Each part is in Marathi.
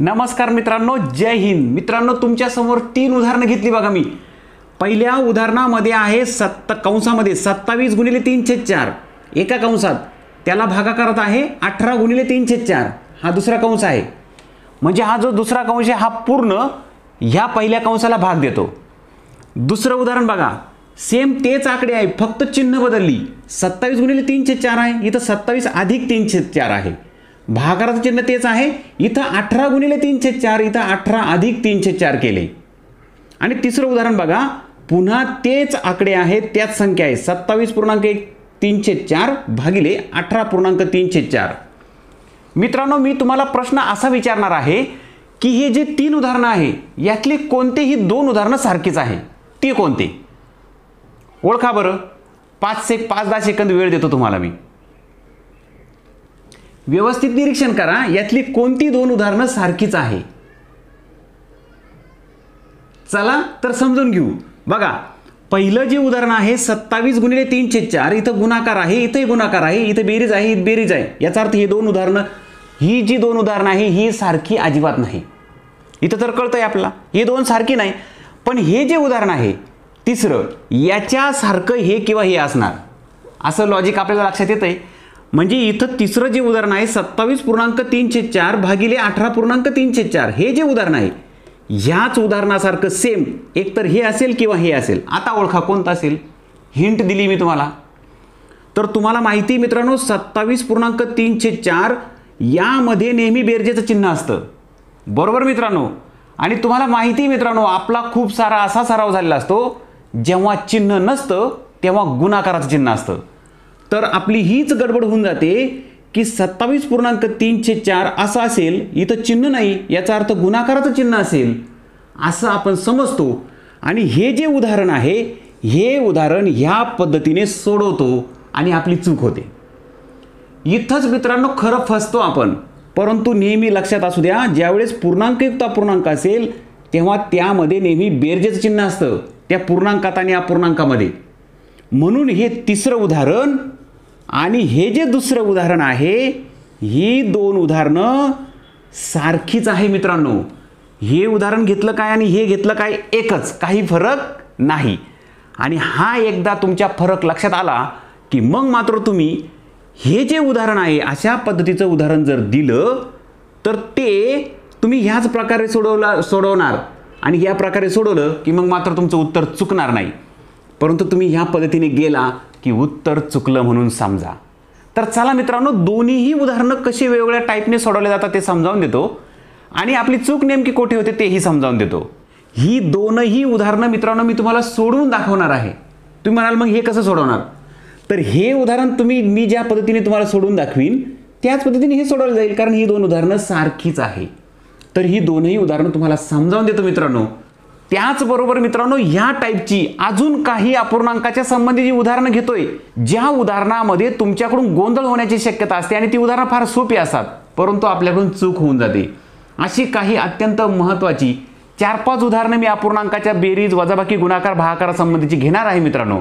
नमस्कार मित्रांनो, जय हिंद. मित्रांनो, तुमच्या समोर 3 उदाहरणं घेतली बघा मी. पहिल्या उदाहरणामध्ये आहे कंसामध्ये 27 गुणिले 3/4 एका कंसात, त्याला भागाकारात आहे 18 गुणिले 3/4. हा दुसरा कंस आहे. म्हणजे हा जो दुसरा कंस आहे हा पूर्ण ह्या पहिल्या कंसाला भाग देतो. दुसरं उदाहरण बघा, सेम तेच आकडे आहे, फक्त चिन्ह बदलली. 27 गुणिले 3/4 आहे, इथं 27 अधिक 3/4 आहे. भागाकाराचं चिन्ह तेच आहे, इथं 18 गुणिले 3/4, इथं 18 अधिक 3/4 केले. आणि तिसरं उदाहरण बघा, पुन्हा तेच आकडे आहेत, त्याच संख्या आहे, 27.1 3/4 भागिले 18.3/4. मित्रांनो, मी तुम्हाला प्रश्न असा विचारणार आहे की हे जे 3 उदाहरणं आहे यातली कोणतेही 2 उदाहरणं सारखीच आहे, ते कोणते? ओळखा बरं. 5-10 सेकंद वेळ देतो तुम्हाला मी. व्यवस्थित निरीक्षण करा, यातली कोणती 2 उदाहरणं सारखीच आहे. चला तर समजून घेऊ. बघा, पहिलं जे उदाहरण आहे 27 गुणिले 3/4, इथं गुणाकार आहे, इथंही गुणाकार आहे, इथं बेरीज आहे, इथं बेरीज आहे. याचा अर्थ हे 2 उदाहरणं, ही जी 2 उदाहरणं आहे ही सारखी अजिबात नाही. इथं तर कळतंय आपला हे 2 सारखी नाही. पण हे जे उदाहरण आहे तिसरं, याच्यासारखं हे किंवा हे असणार, असं लॉजिक आपल्याला लक्षात येतंय. म्हणजे इथं तिसरं जे उदाहरण आहे 27.3/4 भागिले 18.3/4, हे जे उदाहरण आहे ह्याच उदाहरणासारखं सेम एकतर हे असेल किंवा हे असेल. आता ओळखा कोणतं असेल. हिंट दिली मी तुम्हाला. तर तुम्हाला माहिती मित्रांनो, 27.3/4 यामध्ये नेहमी बेरजेचं चिन्ह असतं, बरोबर मित्रांनो. आणि तुम्हाला माहिती मित्रांनो, आपला खूप सारा असा सराव झालेला असतो, जेव्हा चिन्ह नसतं तेव्हा गुणाकाराचं चिन्ह असतं. तर आपली हीच गडबड होऊन जाते की 27.3/4 असं असेल, इथं चिन्ह नाही, याचा अर्थ गुणाकाराचं चिन्ह असेल असं आपण समजतो. आणि हे जे उदाहरण आहे हे उदाहरण ह्या पद्धतीने सोडवतो आणि आपली चूक होते. इथंच मित्रांनो खरं फसतो आपण. परंतु नेहमी लक्षात असू द्या, ज्यावेळेस पूर्णांकयुक्त अपूर्णांक असेल तेव्हा त्यामध्ये नेहमी बेरजेचं चिन्ह असतं, त्या पूर्णांकात आणि अपूर्णांकामध्ये. म्हणून हे तिसरं उदाहरण आणि हे जे दुसरं उदाहरण आहे ही 2 उदाहरणं सारखीच आहे मित्रांनो. हे उदाहरण घेतलं काय आणि हे घेतलं काय एकच, काही फरक नाही. आणि हा एकदा तुमच्या फरक लक्षात आला की मग मात्र तुम्ही हे जे उदाहरण आहे अशा पद्धतीचं उदाहरण जर दिलं तर ते तुम्ही ह्याच प्रकारे सोडवणार. आणि ह्या प्रकारे सोडवलं की मग मात्र तुमचं उत्तर चुकणार नाही. परंतु तुम्ही ह्या पद्धतीने गेला की उत्तर चुकलं म्हणून समजा. तर चला मित्रांनो, दोन्हीही उदाहरणं कशी वेगवेगळ्या टाईपने सोडवले जातात ते समजावून देतो आणि आपली चूक नेमकी कुठे होते तेही समजावून देतो. ही दोनही उदाहरणं मित्रांनो मी तुम्हाला सोडवून दाखवणार आहे. तुम्ही म्हणाल मग हे कसं सोडवणार? तर हे उदाहरण मी ज्या पद्धतीने तुम्हाला सोडवून दाखवीन त्याच पद्धतीने हे सोडवलं जाईल, कारण ही 2 उदाहरणं सारखीच आहे. तर ही दोनही उदाहरणं तुम्हाला समजावून देतो मित्रांनो. त्याचबरोबर मित्रांनो, ह्या टाईपची अजून काही अपूर्णांकाच्या संबंधी जी उदाहरणं घेतोय, ज्या उदाहरणामध्ये तुमच्याकडून गोंधळ होण्याची शक्यता असते आणि ती उदाहरणं फार सोपी असतात परंतु आपल्याकडून चूक होऊन जाते, अशी काही अत्यंत महत्त्वाची 4-5 उदाहरणं मी अपूर्णांकाच्या बेरीज, वजाबाकी, गुणाकार, भागाकारासंबंधीची घेणार आहे मित्रांनो.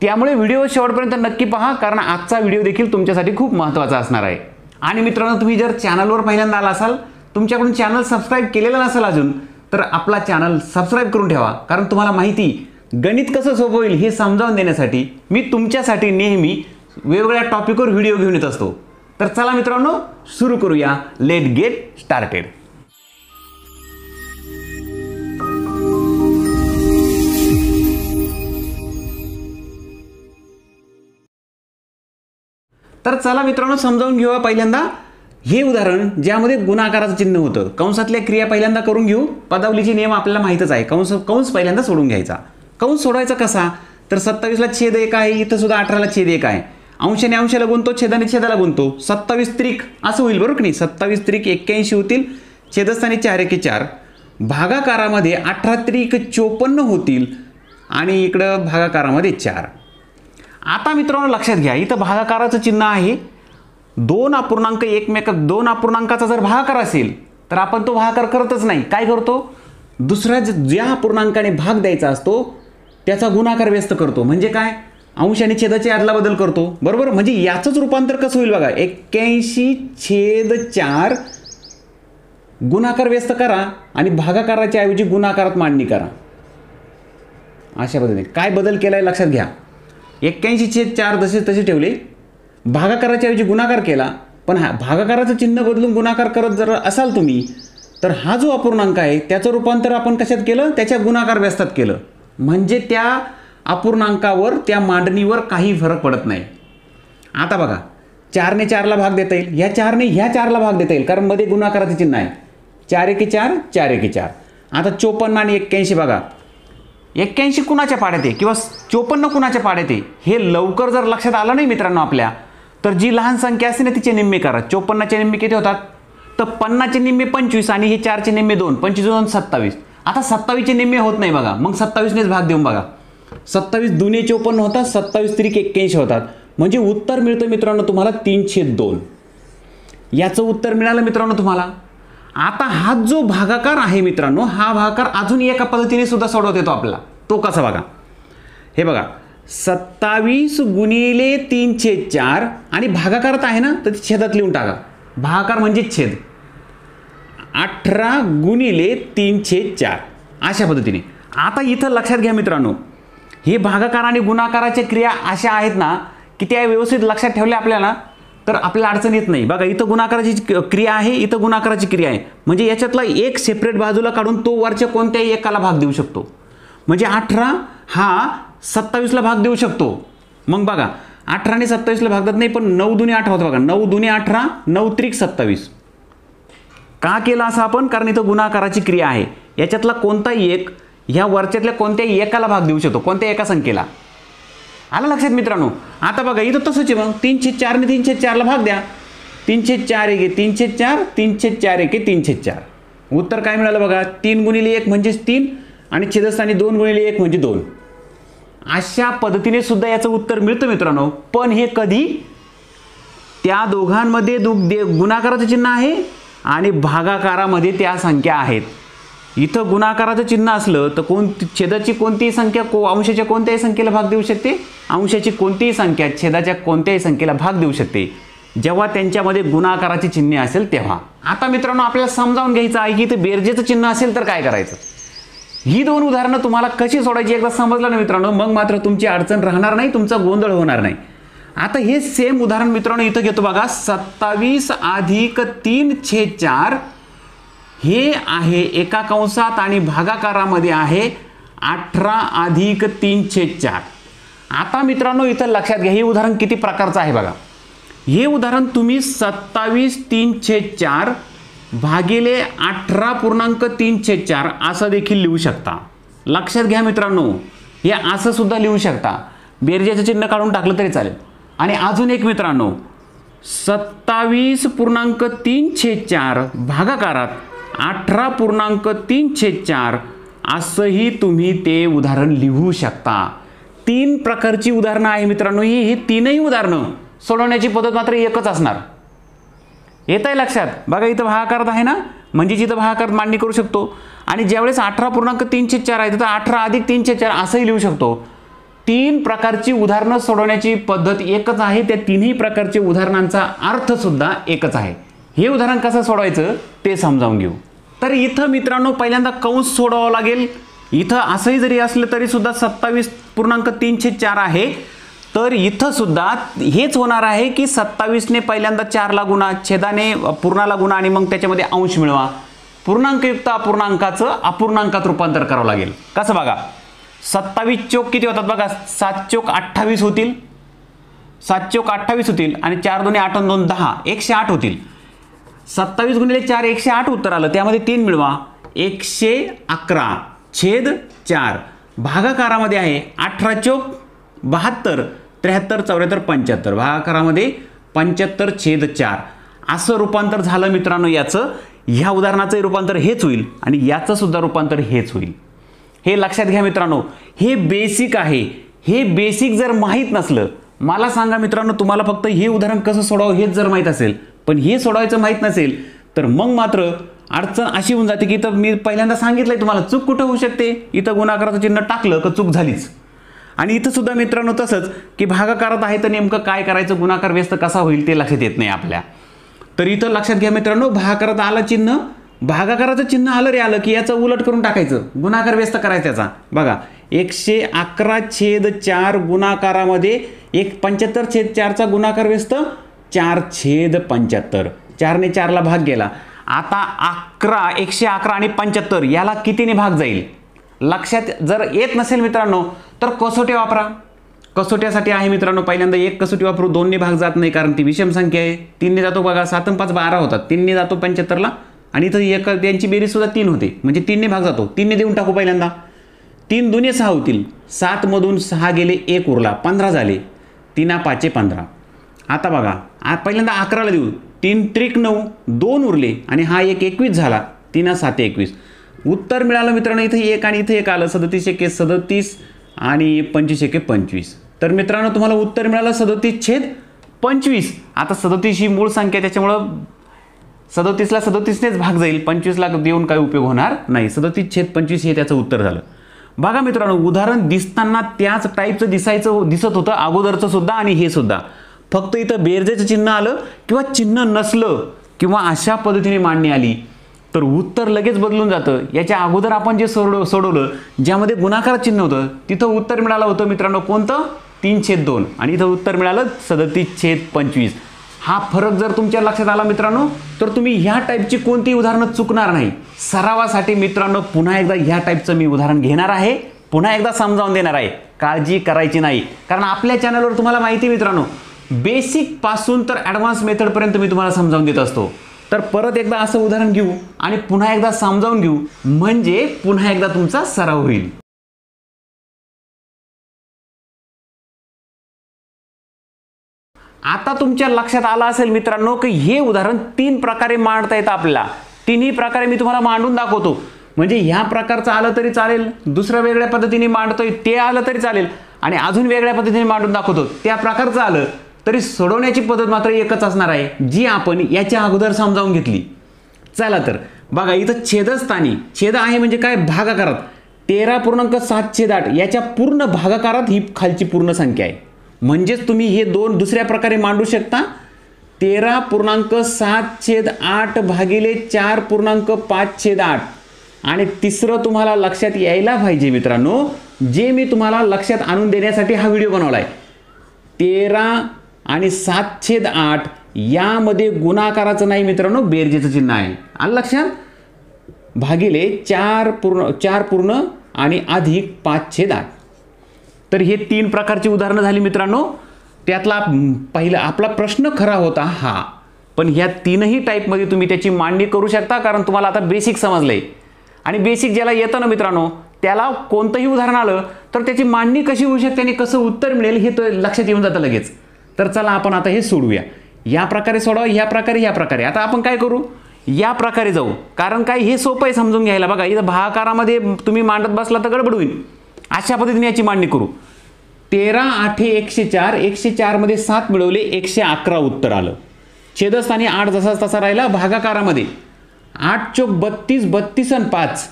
त्यामुळे व्हिडिओ शेवटपर्यंत नक्की पहा, कारण आजचा व्हिडिओ देखील तुमच्यासाठी खूप महत्त्वाचा असणार आहे. आणि मित्रांनो, तुम्ही जर चॅनलवर पहिल्यांदा आला असाल, तुमच्याकडून चॅनल सबस्क्राईब केलेलं नसेल अजून, तर आपला चॅनल सबस्क्राईब करून ठेवा. कारण तुम्हाला माहिती, गणित कसं सोपं होईल हे समजावून देण्यासाठी मी तुमच्यासाठी नेहमी वेगवेगळ्या टॉपिकवर व्हिडिओ घेऊन येत असतो. तर चला मित्रांनो, सुरू करूया. Let get started. तर चला मित्रांनो, समजावून घेऊया पहिल्यांदा हे उदाहरण ज्यामध्ये गुणाकाराचं चिन्ह होतं. कंसातल्या क्रिया पहिल्यांदा करून घेऊ. पदावलीचे नियम आपल्याला माहीतच आहे. कंस पहिल्यांदा सोडून घ्यायचा. कंस सोडवायचा कसा? तर 27ला छेद 1 आहे, इथं सुद्धा 18ला छेद 1 आहे. अंशाने अंशाला गुणतो, छेदाने छेदाला गुणतो. 27 त्रिक असं होईल बरोबर की नाही. 27 त्रिक 81 होतील, छेदस्थानी 4 एके 4. भागाकारामध्ये 18 त्रिक 54 होतील आणि इकडं भागाकारामध्ये 4. आता मित्रांनो लक्षात घ्या, इथं भागाकाराचं चिन्ह आहे. 2 अपूर्णांकाचा जर भागाकार असेल तर आपण तो भागाकार करतच नाही. काय करतो? दुसऱ्या ज्या अपूर्णांकाने भाग द्यायचा असतो त्याचा गुणाकार व्यस्त करतो. म्हणजे काय? अंश आणि छेदाच्या आदला बदल करतो, बरोबर. म्हणजे याचंच रूपांतर कसं होईल बघा, 81/4 गुणाकार व्यस्त करा आणि भागाकाराच्या ऐवजी गुणाकारात मांडणी करा. अशा पद्धतीने काय बदल केला आहे लक्षात घ्या. 81/4 जसे तसे ठेवले, भागाकाराच्या ऐवजी गुणाकार केला, पण भागाकाराचं चिन्ह बदलून गुणाकार करत जर असाल तुम्ही, तर हा जो अपूर्णांक आहे त्याचं रूपांतर आपण कशात केलं, त्याच्या गुणाकार व्यस्तात केलं. म्हणजे त्या अपूर्णांकावर, त्या मांडणीवर काही फरक पडत नाही. आता बघा, 4ने 4ला भाग देता येईल, ह्या 4ने ह्या 4ला भाग देता येईल, कारण मध्ये गुणाकाराचे चिन्ह आहे. 4×1=4, 4×1=4. आता 54 आणि 81 बघा, 81 कुणाच्या पाड्यात आहे किंवा 54 कुणाच्या पाड्यात आहे हे लवकर जर लक्षात आलं नाही मित्रांनो आपल्या, तर जी लहान संख्या असते ना तिचे निम्मे करा. 54चे निम्मे किती होतात, तर 50चे निम्मे 25 आणि हे 4चे निम्मे 2, 25 2 27. आता 27चे निम्मे होत नाही बघा, मग 27नेच भाग देऊन बघा. 27 दुने 54 होतात, 27 त्रिक 81 होतात. म्हणजे उत्तर मिळतं मित्रांनो तुम्हाला 3/2. याचं उत्तर मिळालं मित्रांनो तुम्हाला. आता हा जो भागाकार आहे मित्रांनो, हा भागाकार अजून एका पद्धतीने सुद्धा सोडवता येतो आपल्याला. तो कसा बघा, हे बघा, 27 गुणिले 3/4 आणि भागाकारात आहे ना तर छेदात लिहून टाका. भागाकार म्हणजे छेद. 18 गुणिले 3/4 अशा पद्धतीने. आता इथं लक्षात घ्या मित्रांनो, हे भागाकार आणि गुणाकाराच्या क्रिया अशा आहेत ना की त्या व्यवस्थित लक्षात ठेवल्या आपल्याला तर आपल्याला अडचण येत नाही. बघा, इथं गुणाकाराची क्रिया आहे, इथं गुणाकाराची क्रिया आहे. म्हणजे याच्यातला एक सेपरेट बाजूला काढून तो वरच्या कोणत्याही एकाला भाग देऊ शकतो. म्हणजे 18 हा 27ला भाग देऊ शकतो. मग बघा, 18ने 27ला भाग देत नाही, पण 9 दुने 18 होतं बघा. 9 दुने 18, 9 त्रिक 27. का केलं असं आपण, कारण इथं गुणाकाराची क्रिया आहे. याच्यातला कोणताही एक ह्या वरच्यातल्या कोणत्याही एकाला भाग देऊ शकतो, कोणत्या एका संख्येला. आलं लक्षात मित्रांनो. आता बघा, इथं तसंच आहे. मग 3/4ने 3/4ला भाग द्या. 3/4 3/4, 3/4 3/4. उत्तर काय मिळालं बघा, 3 गुणिले 1 म्हणजेच 3 आणि छेदस्थानी 2 गुणिले 1 म्हणजे 2. अशा पद्धतीने सुद्धा याचं उत्तर मिळतं मित्रांनो. पण हे कधी, त्या दोघांमध्ये गुणाकाराचं चिन्ह आहे आणि भागाकारामध्ये त्या संख्या आहेत. इथं गुणाकाराचं चिन्ह असलं तर छेदाची कोणतीही संख्या अंशाच्या कोणत्याही संख्येला भाग देऊ शकते, अंशाची कोणतीही संख्या छेदाच्या कोणत्याही संख्येला भाग देऊ शकते, जेव्हा त्यांच्यामध्ये गुणाकाराचे चिन्ह असेल तेव्हा. आता मित्रांनो आपल्याला समजावून घ्यायचं आहे की इथं बेरजेचं चिन्ह असेल तर काय करायचं. ही दोन उदाहरणं तुम्हाला कशी सोडायची एकदा समजलं ना मित्रांनो, मग मात्र तुमची अडचण राहणार नाही, तुमचा गोंधळ होणार नाही. आता हे सेम उदाहरण मित्रांनो इथं घेतो बघा. 27 + 3/4 हे आहे एका कंसात आणि भागाकारामध्ये आहे 18 + 3/4. आता मित्रांनो इथं लक्षात घ्या, हे उदाहरण किती प्रकारचं आहे बघा. हे उदाहरण तुम्ही 27 3/4 भागिले 18.3/4 असं देखील लिहू शकता. लक्षात घ्या मित्रांनो, हे असं सुद्धा लिहू शकता. बेरजेचं चिन्ह काढून टाकलं तरी चालेल. आणि अजून एक मित्रांनो, 27.3/4 भागाकारात 18.3/4 असंही तुम्ही ते उदाहरण लिहू शकता. 3 प्रकारची उदाहरणं आहे मित्रांनो. ही तीनही उदाहरणं सोडवण्याची पद्धत मात्र एकच असणार. येत आहे लक्षात. बघा, इथं भागाकारात आहे ना, म्हणजे जिथं भागाकारात मांडणी करू शकतो. आणि ज्यावेळेस 18.3/4 आहे तिथं 18 + 3/4 असंही लिहू शकतो. 3 प्रकारची उदाहरणं सोडवण्याची पद्धत एकच आहे. त्या तिन्ही प्रकारचे उदाहरणांचा अर्थ सुद्धा एकच आहे. हे उदाहरण कसं सोडवायचं ते समजावून घेऊ. तर इथं मित्रांनो पहिल्यांदा कंस सोडवावा लागेल. इथं असंही जरी असलं तरी सुद्धा 27.3/4 आहे. तर इथं सुद्धा हेच होणार आहे की 27ने पहिल्यांदा 4ला गुणा, छेदाने पूर्णाला गुणा आणि मग त्याच्यामध्ये अंश मिळवा. पूर्णांकयुक्त अपूर्णांकाचं अपूर्णांकात रूपांतर करावं लागेल. कसं बघा, 27 चोक किती होतात बघा, 7 चोक 28 होतील. 7 चोक 28 होतील आणि 4 दुने 8 2 10, 108 होतील. 27 गुणिले 4 108 उत्तर आलं. त्यामध्ये 3 मिळवा, 111 छेद 4. भागाकारामध्ये आहे 18 चोक 72, 73 74 75. भागाकारामध्ये 75 छेद 4 असं रूपांतर झालं मित्रांनो याचं. ह्या उदाहरणाचं रूपांतर हेच होईल आणि याचं सुद्धा रूपांतर हेच होईल. हे लक्षात घ्या मित्रांनो. हे बेसिक आहे. हे बेसिक जर माहीत नसलं, मला सांगा मित्रांनो, तुम्हाला फक्त हे उदाहरण कसं सोडवावं हेच जर माहीत असेल, पण हे सोडवायचं माहीत नसेल, तर मग मात्र अडचण अशी होऊन जाते की इथं मी पहिल्यांदा सांगितलंय तुम्हाला चूक कुठं होऊ शकते. इथं गुणाकाराचं चिन्ह टाकलं का चूक झालीच. आणि इथं सुद्धा मित्रांनो तसंच की भागाकारात आहे तर नेमकं काय करायचं, गुणाकार व्यस्त कसा होईल ते लक्षात येत नाही आपल्या. तर इथं लक्षात घ्या मित्रांनो, भागाकारात आलं चिन्ह भागाकाराचं चिन्ह आलं रे आलं की याचं उलट करून टाकायचं, गुणाकार व्यस्त करायचा त्याचा. बघा 111/4 गुणाकारामध्ये 75/4चा गुणाकार व्यस्त 4/75. 4ने 4ला भाग गेला. आता 111 आणि 75 याला कितीने भाग जाईल लक्षात जर येत नसेल मित्रांनो तर कसोटी वापरा. कसोट्यासाठी आहे मित्रांनो, पहिल्यांदा एक कसोटी वापरू, 2ने भाग जात नाही कारण ती विषम संख्या आहे. 3ने जातो बघा, 7 आणि 5 12 होतात, 3ने जातो 75ला आणि इथं एक त्यांची बेरीज सुद्धा 3 होते म्हणजे 3ने भाग जातो. 3ने देऊन टाकू पहिल्यांदा, 3 दुने 6 होतील, 7 मधून 6 गेले 1 उरला, 15 झाले, 3 5 15. आता बघा पहिल्यांदा 11ला देऊ, 3 त्रिक 9, 2 उरले आणि हा एक 21 झाला, 3 7 21. उत्तर मिळालं मित्रांनो, इथं 1 आणि इथं 1 आलं, 37 1 37 आणि 25 1 25. तर मित्रांनो तुम्हाला उत्तर मिळालं 37/25. आता 37 ही मूळ संख्या त्याच्यामुळं 37ला 37नेच भाग जाईल, 25ला देऊन काही उपयोग होणार नाही. 37/25 हे त्याचं उत्तर झालं. बघा मित्रांनो उदाहरण दिसताना त्याच टाईपचं दिसत होतं अगोदरचं सुद्धा आणि हे सुद्धा, फक्त इथं बेरजेचं चिन्ह आलं किंवा चिन्ह नसलं किंवा अशा पद्धतीने मांडणी आली तर उत्तर लगेच बदलून जातं. याच्या अगोदर आपण जे सोडवलं ज्यामध्ये गुणाकार चिन्ह होतं तिथं उत्तर मिळालं होतं मित्रांनो कोणतं 3/2 आणि इथं उत्तर मिळालं 37/25. हा फरक जर तुमच्या लक्षात आला मित्रांनो तर तुम्ही ह्या टाईपची कोणती उदाहरणं चुकणार नाही. सरावासाठी मित्रांनो पुन्हा एकदा ह्या टाईपचं मी उदाहरण घेणार आहे, पुन्हा एकदा समजावून देणार आहे, काळजी करायची नाही. कारण आपल्या चॅनलवर तुम्हाला माहिती मित्रांनो बेसिक पासून तर ॲडव्हान्स मेथडपर्यंत मी तुम्हाला समजावून देत असतो. तर परत एकदा असं उदाहरण घेऊ आणि पुन्हा एकदा समजावून घेऊ म्हणजे पुन्हा एकदा तुमचा सराव होईल. आता तुमच्या लक्षात आलं असेल मित्रांनो की हे उदाहरण 3 प्रकारे मांडता येतं आपल्याला. तिन्ही प्रकारे मी तुम्हाला मांडून दाखवतो. म्हणजे ह्या प्रकारचं आलं तरी चालेल, दुसऱ्या वेगळ्या पद्धतीने मांडतोय ते आलं तरी चालेल आणि अजून वेगळ्या पद्धतीने मांडून दाखवतो त्या प्रकारचं आलं तरी सोडवण्याची पद्धत मात्र एकच असणार आहे जी आपण याच्या अगोदर समजावून घेतली. चला तर बघा इथं छेदस्थानी, छेद आहे म्हणजे काय भागाकारात 13.7/8 याच्या पूर्ण भागाकारात ही खालची पूर्ण संख्या आहे. म्हणजेच तुम्ही हे दोन दुसऱ्या प्रकारे मांडू शकता 13.7/8 भागिले 4.5/8 आणि तिसरं तुम्हाला लक्षात यायला पाहिजे मित्रांनो जे मी तुम्हाला लक्षात आणून देण्यासाठी हा व्हिडिओ बनवला आहे. 13 आणि 7/8 यामध्ये गुणाकाराचं नाही मित्रांनो बेरजेचं चिन्ह आहे. आलं लक्षात, भागिले 4 आणि अधिक 5/8. तर हे 3 प्रकारची उदाहरणं झाली मित्रांनो. त्यातला पहिला आपला प्रश्न खरा होता हा, पण ह्या तीनही टाईपमध्ये तुम्ही त्याची मांडणी करू शकता कारण तुम्हाला आता बेसिक समजलंय. आणि बेसिक ज्याला येतं ना मित्रांनो त्याला कोणतंही उदाहरण आलं तर त्याची मांडणी कशी होऊ शकते आणि कसं उत्तर मिळेल हे तर लक्षात येऊन जातं लगेच. तर चला आपण आता हे सोडूया. या प्रकारे सोडवा, ह्या प्रकारे. आता आपण काय करू, या प्रकारे जाऊ कारण काय हे सोपं आहे समजून घ्यायला. बघा इथं भागाकारामध्ये तुम्ही मांडत बसला तर गडबड होईल. अशा पद्धतीने याची मांडणी करू. 13 8 104, 104 मध्ये 7 मिळवले 111 उत्तर आलं. छेदस्थानी 8 जसाच तसा राहिला. भागाकारामध्ये 8 चोक 32, 32 आणि 5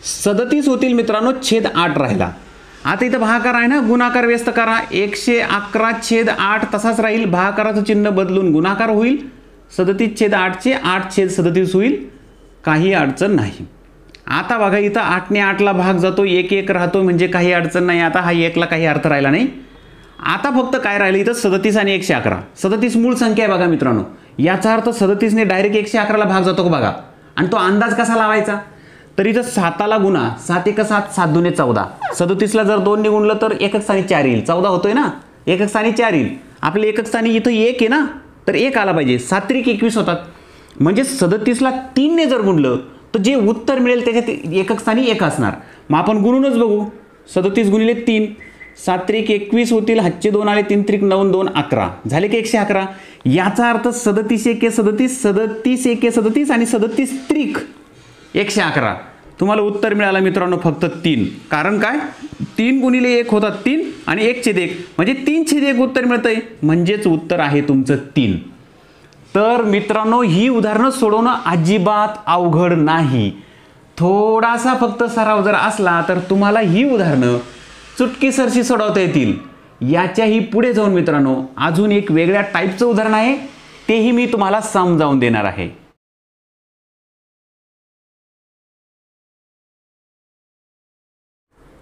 37 होतील मित्रांनो, छेद 8 राहिला. आता इथं भागाकार आहे ना, गुणाकार व्यस्त करा. 111/8 तसाच राहील, भागाकाराचं चिन्ह बदलून गुणाकार होईल. 37/8 8/37 होईल, काही अडचण नाही. आता बघा इथं 8ने 8ला भाग जातो, 1 1 राहतो म्हणजे काही अडचण नाही. आता हा 1ला काही अर्थ राहिला नाही. आता फक्त काय राहिलं इथं 37 आणि 111. 37 मूळ संख्या आहे बघा मित्रांनो. याचा अर्थ 37ने डायरेक्ट 111ला भाग जातो का बघा. आणि तो अंदाज कसा लावायचा तर इथं 7ला गुणा, 7 1 7, 7 2 14. 37ला जर 2 ने गुणलं तर एकक स्थानी 4 येईल. 14 होतोय ना, एकक स्थानी 4 येईल. आपले एकक स्थानी इथं 1 आहे ना तर 1 आला पाहिजे. 7 त्रिक 21 होतात. म्हणजे 37ला 3 ने जर गुणलं तर जे उत्तर मिळेल त्याच्यात एकक स्थानी 1 असणार. मग आपण गुणूनच बघू. 37 गुणिले 3, 7 त्रिक 21 होतील, हातचे 2 आले, 3 त्रिक 9 2 11 झाले की 111. याचा अर्थ 37 1 37, 37 1 37 आणि 37 त्रिक 111. तुम्हाला उत्तर मिळालं मित्रांनो फक्त 3. कारण काय 3 गुणिले 1 होतात 3 आणि 1/1 म्हणजे 3/1 उत्तर मिळतंय. म्हणजेच उत्तर आहे तुमचं 3. तर मित्रांनो ही उदाहरणं सोडवणं अजिबात अवघड नाही. थोडासा फक्त सराव जर असला तर तुम्हाला ही उदाहरणं चुटकीसरशी सोडवता येतील. याच्याही पुढे जाऊन मित्रांनो अजून एक वेगळ्या टाईपचं उदाहरण आहे, तेही मी तुम्हाला समजावून देणार आहे.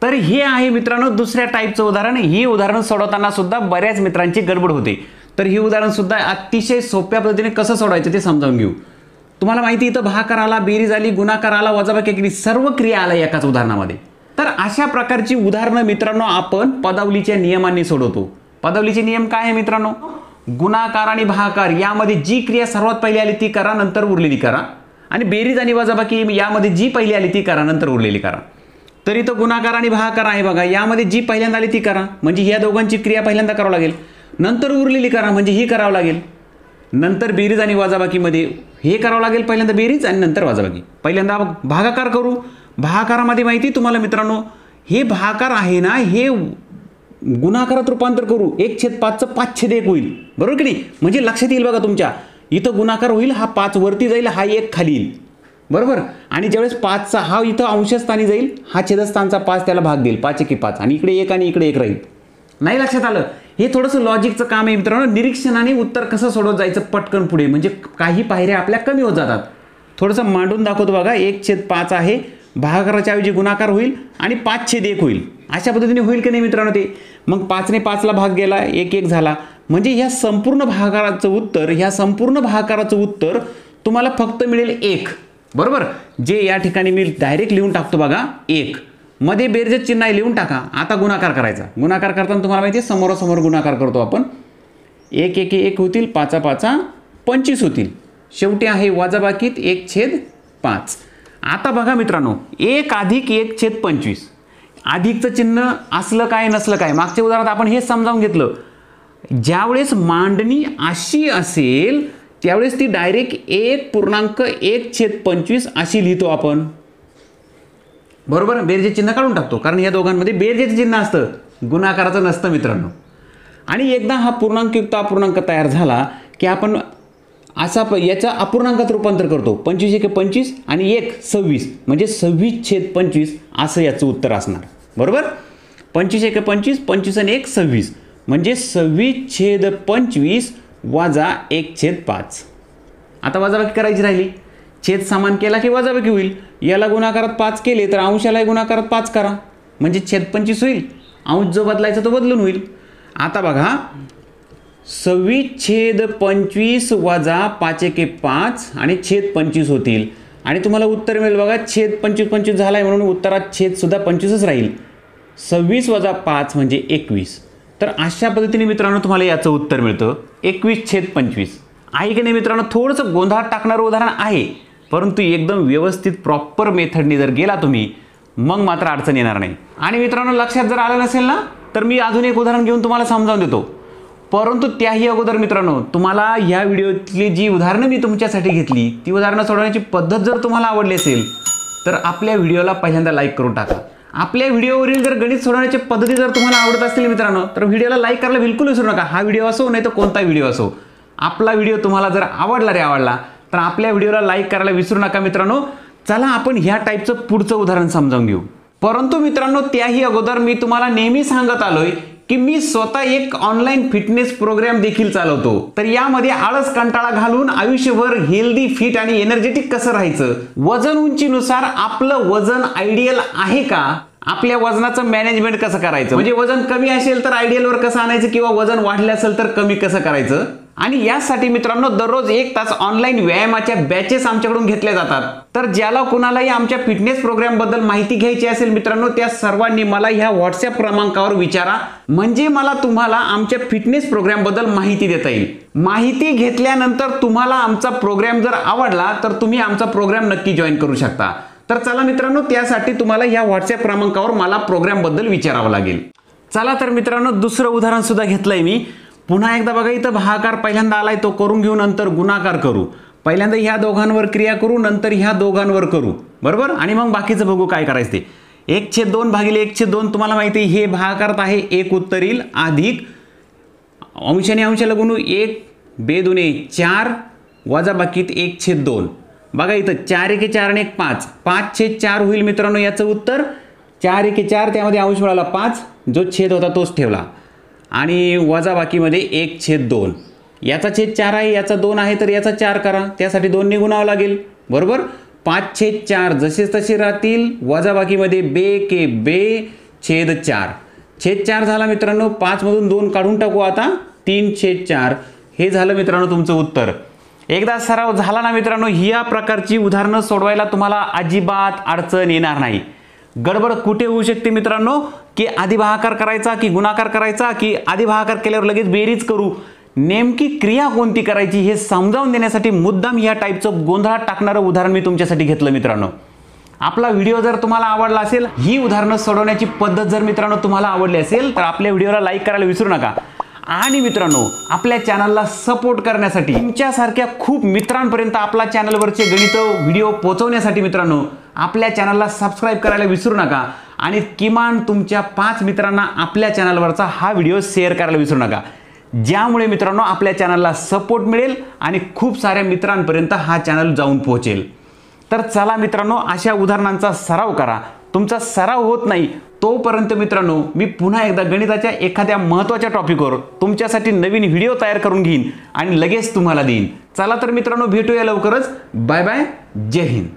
तर हे आहे मित्रांनो दुसऱ्या टाईपचं उदाहरण. ही उदाहरण सोडवताना सुद्धा बऱ्याच मित्रांची गडबड होते. तर ही उदाहरण सुद्धा अतिशय सोप्या पद्धतीने कसं सोडवायचं ते समजावून घेऊ. तुम्हाला माहिती इथं भागाकार आला, बेरीज आली, गुणाकार आला, वजाबाकी केली, सर्व क्रिया आल्या एकाच उदाहरणामध्ये. तर अशा प्रकारची उदाहरणं मित्रांनो आपण पदावलीच्या नियमांनी सोडवतो. पदावलीचे नियम काय आहे मित्रांनो? गुणाकार आणि भागाकार यामध्ये जी क्रिया सर्वात पहिली आली ती करा, नंतर उरलेली करा. आणि बेरीज आणि वजाबाकी यामध्ये जी पहिली आली ती करा, नंतर उरलेली करा. तर इथं गुणाकार आणि भागाकार आहे बघा, यामध्ये जी पहिल्यांदा आली ती करा, म्हणजे ह्या दोघांची क्रिया पहिल्यांदा करावं लागेल. नंतर उरलेली करा, म्हणजे ही करावं लागेल. नंतर बेरीज आणि वजाबाकीमध्ये हे करावं लागेल, पहिल्यांदा बेरीज आणि नंतर वजाबाकी. पहिल्यांदा भागाकार करू. भागाकारामध्ये माहिती तुम्हाला मित्रांनो, हे भागाकार आहे ना, हे गुणाकारात रूपांतर करू. 1/5चं 5/1 होईल, बरोबर की नाही? म्हणजे लक्षात येईल बघा तुमच्या, इथं गुणाकार होईल, हा 5 वरती जाईल, हा 1 खाली येईल, बरोबर. आणि ज्यावेळेस 5चा हा इथं अंशस्थानी जाईल, हा छेदस्थानचा 5 त्याला भाग देईल, 5×1=5, आणि इकडे 1 आणि इकडे 1 राहील. नाही लक्षात आलं? हे थोडंसं लॉजिकचं काम आहे मित्रांनो. निरीक्षणाने उत्तर कसं सोडवत जायचं पटकन पुढे, म्हणजे काही पायऱ्या आपल्या कमी होत जातात. थोडंसं मांडून दाखवतो बघा. 1/5 आहे, भागाकाराच्या ऐवजी गुणाकार होईल आणि 5/1 होईल. अशा पद्धतीने होईल की नाही मित्रांनो ते? मग 5ने 5ला भाग गेला, 1 झाला. म्हणजे ह्या संपूर्ण भागाकाराचं उत्तर तुम्हाला फक्त मिळेल 1, बरोबर. जे या ठिकाणी मी डायरेक्ट लिहून टाकतो बघा, 1 मध्ये बेरजेचं चिन्ह आहे, लिहून टाका. आता गुणाकार करायचा. गुणाकार करताना तुम्हाला माहिती आहे समोरासमोर गुणाकार करतो आपण. 1 होतील, 5 25 होतील. शेवटी आहे वजाबाकीत 1/5. आता बघा मित्रांनो, 1 + 1/25. अधिकचं चिन्ह असलं काय नसलं काय, मागच्या उदाहरणात आपण हेच समजावून घेतलं. ज्यावेळेस मांडणी अशी असेल त्यावेळेस ती डायरेक्ट 1.1/25 अशी लिहितो आपण, बरोबर. बेरजे चिन्ह काढून टाकतो, कारण या दोघांमध्ये बेरजेचं चिन्ह असतं, गुणाकाराचं नसतं मित्रांनो. आणि एकदा हा पूर्णांकयुक्त अपूर्णांक तयार झाला की आपण असा याचा अपूर्णांकात रूपांतर करतो. 25×1=25 आणि 1=26, म्हणजे 26/25 असं याचं उत्तर असणार, बरोबर. 25×1=25, 25 आणि 1=26, म्हणजे 26/25 वजा 1/5. आता वजाबाकी करायची राहिली. छेद समान केला की वजाबाकी होईल. याला गुणाकारात 5 केले तर अंशाला गुणाकारात 5 करा, म्हणजे छेद 25 होईल. अंश जो बदलायचा तो बदलून होईल. आता बघा, 26/25 वजा 5×1=5 आणि छेद 25 होतील. आणि तुम्हाला उत्तर मिळेल बघा, छेद 25 झालाय म्हणून उत्तरात छेद सुद्धा 25च राहील. 26 + 5 म्हणजे 21. तर अशा पद्धतीने मित्रांनो तुम्हाला याचं उत्तर मिळतं 21/25. आहे की नाही मित्रांनो? थोडंसं गोंधळात टाकणारं उदाहरण आहे, परंतु एकदम व्यवस्थित प्रॉपर मेथडने जर गेला तुम्ही, मग मात्र अडचण येणार नाही. आणि मित्रांनो लक्षात जर आलं नसेल ना, तर मी अजून एक उदाहरण घेऊन तुम्हाला समजावून देतो. परंतु त्याही अगोदर मित्रांनो, तुम्हाला या व्हिडिओतली जी उदाहरणं मी तुमच्यासाठी घेतली, ती उदाहरणं सोडवण्याची पद्धत जर तुम्हाला आवडली असेल तर आपल्या व्हिडिओला पहिल्यांदा लाईक करून टाका. आपल्या व्हिडिओवरील जर गणित सोडवण्याची पद्धती जर तुम्हाला आवडत असतील मित्रांनो, तर व्हिडिओला लाईक करायला बिलकुल विसरू नका. हा व्हिडिओ असो नाही तर कोणता व्हिडिओ असो, आपला व्हिडिओ तुम्हाला जर आवडला तर आपल्या व्हिडिओला लाईक करायला विसरू नका मित्रांनो. चला आपण ह्या टाईपचं पुढचं उदाहरण समजावून घेऊ. परंतु मित्रांनो त्याही अगोदर मी तुम्हाला नेहमी सांगत आलोय की मी स्वतः एक ऑनलाईन फिटनेस प्रोग्राम देखील चालवतो. तर यामध्ये आळस कंटाळा घालून आयुष्यभर हेल्दी, फिट आणि एनर्जेटिक कसं राहायचं, वजन उंचीनुसार आपलं वजन आयडियल आहे का, आपल्या वजनाचं मॅनेजमेंट कसं करायचं, म्हणजे वजन कमी असेल तर आयडियलवर कसं आणायचं, किंवा वजन वाढलं असेल तर कमी कसं करायचं. आणि यासाठी मित्रांनो दररोज 1 तास ऑनलाईन व्यायामाच्या बॅचेस आमच्याकडून घेतल्या जातात. तर ज्याला कुणालाही आमच्या फिटनेस प्रोग्राम बद्दल माहिती घ्यायची असेल मित्रांनो, त्या सर्वांनी मला ह्या व्हॉट्सअप क्रमांकावर विचारा, म्हणजे मला तुम्हाला आमच्या फिटनेस प्रोग्राम बद्दल माहिती देता येईल. माहिती घेतल्यानंतर तुम्हाला आमचा प्रोग्राम जर आवडला तर तुम्ही आमचा प्रोग्राम नक्की जॉईन करू शकता. तर चला मित्रांनो, त्यासाठी तुम्हाला ह्या व्हॉट्सअप क्रमांकावर मला प्रोग्राम बद्दल विचारावं लागेल. चला तर मित्रांनो, दुसरं उदाहरण सुद्धा घेतलंय मी. पुन्हा एकदा बघा, इथं भागाकार पहिल्यांदा आलाय तो करून घेऊ, नंतर गुणाकार करू. पहिल्यांदा ह्या दोघांवर क्रिया करू, नंतर ह्या दोघांवर करू, बरोबर. आणि मग बाकीचं बघू काय करायचं ते. 1/2 भागिले 1/2 तुम्हाला माहिती हे भागाकारात आहे, 1 उत्तर येईल, अधिक अंशाने अंशाला गुणू 1 2 4 वजा बाकीत 1/2. बघा इथं 4×1=4 आणि 5, 5/4 होईल मित्रांनो याचं उत्तर. 4×4 त्यामध्ये अंश मिळाला 5, जो छेद होता तोच ठेवला, आणि वजा बाकीमध्ये 1/2. याचा छेद 4 आहे, याचा 2 आहे, तर याचा 4 करा, त्यासाठी 2 ने गुणावं लागेल, बरोबर. 5/4 जसेच तसे राहतील, वजा बाकीमध्ये बे के बे 3/4 छेद 4 झाला मित्रांनो. 5 मधून 2 काढून टाकू आता. 3/4 हे झालं मित्रांनो तुमचं उत्तर. एकदा सराव झाला ना मित्रांनो, ह्या प्रकारची उदाहरणं सोडवायला तुम्हाला अजिबात अडचण येणार नाही. गडबड कुठे होऊ शकते मित्रांनो, की आधी भागाकार करायचा की गुणाकार करायचा की आधी भागाकार केल्यावर लगेच बेरीज करू, नेमकी क्रिया कोणती करायची हे समजावून देण्यासाठी मुद्दाम या टाईपचं गोंधळात टाकणारं उदाहरण मी तुमच्यासाठी घेतलं मित्रांनो. आपला व्हिडिओ जर तुम्हाला आवडला असेल, ही उदाहरणं सोडवण्याची पद्धत जर मित्रांनो तुम्हाला आवडली असेल, तर आपल्या व्हिडिओला लाईक करायला विसरू नका. आणि मित्रांनो, आपल्या चॅनलला सपोर्ट करण्यासाठी, तुमच्यासारख्या खूप मित्रांपर्यंत आपल्या चॅनलवरचे गणित व्हिडिओ पोहोचवण्यासाठी मित्रांनो, आपल्या चॅनलला सबस्क्राईब करायला विसरू नका. आणि किमान तुमच्या 5 मित्रांना आपल्या चॅनलवरचा हा व्हिडिओ शेअर करायला विसरू नका, ज्यामुळे मित्रांनो आपल्या चॅनलला सपोर्ट मिळेल आणि खूप साऱ्या मित्रांपर्यंत हा चॅनल जाऊन पोहोचेल. तर चला मित्रांनो, अशा उदाहरणांचा सराव करा. तुमचा सराव होत नाही तोपर्यंत मित्रांनो, मी पुन्हा एकदा गणिताच्या एखाद्या महत्त्वाच्या टॉपिकवर तुमच्यासाठी नवीन व्हिडिओ तयार करून घेईन आणि लगेच तुम्हाला देईन. चला तर मित्रांनो, भेटूया लवकरच. Bye bye. जय हिंद.